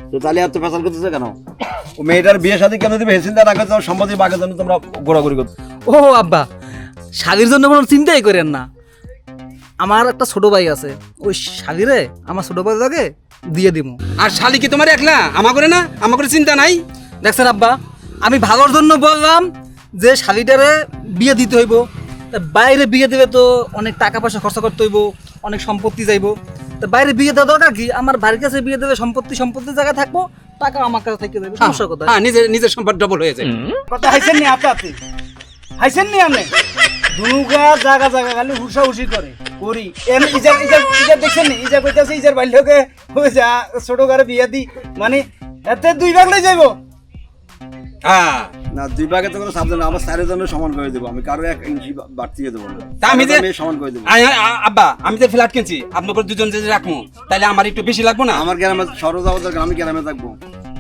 তো তাহলে এত ফেসাল করতেছে কেন? ও মেয়েটার বিয়ে শাদী কেন দিবে এই চিন্তা না করে তোমার সম্পত্তি বাগের জন্য তোমরা ঘোরাঘুরি করছো। ও আব্বা, শালির জন্য কোনো চিন্তাই করেন না। আমার একটা ছোট ভাই আছে, ওই শালিরে আমার ছোট ভাই লাগে দিয়ে দিব। আর শালি কি তোমার একলা? আমা করে না? আমা করে চিন্তা নাই? দেখছেন আব্বা, আমি ভালোর জন্য বললাম যে শালিটারে বিয়ে দিতে হইব। তা বাইরে বিয়ে দিলে তো অনেক টাকা পয়সা খরচা করতে হইব, অনেক সম্পত্তি যাইব। তা বাইরে বিয়ে দেওয়া দরকার কি? আমার বাড়ির কাছে বিয়ে দিলে সম্পত্তির জায়গায় থাকবো, টাকা আমার কাছে থেকে যাবে, সমস্যা কোথায়? হ্যাঁ, নিজের সম্পদ ডবল হয়ে যায়। কথা হাইছেন নি আপনি হাইছেন নি আপনি দুনুগা জায়গা জায়গা খালি হুসা হুসি করে করি এম ইজার ইজার ইজার দেখছেন নি ইজার কইতাছে ইজার বাল্যকে হয়ে যা ছোট করে বিয়া দি মানে এতে দুই ভাগ লই যাইবো। হ্যাঁ, না 2 ভাগে তো কোনো সাবধান, আমার স্যারের জন্য সমান করে দেবো, আমি কারো 1 ইঞ্চি বাড়তি দেবো না। তা আমি যে সমান করে দেবো। আব্বা, আমি যে ফ্ল্যাট কিনছি আপনাদের দুজন যদি রাখবো তাহলে আমার একটু বেশি লাগবো না? আমার গ্রামে সরজ দরকার, আমি গ্রামে থাকবো।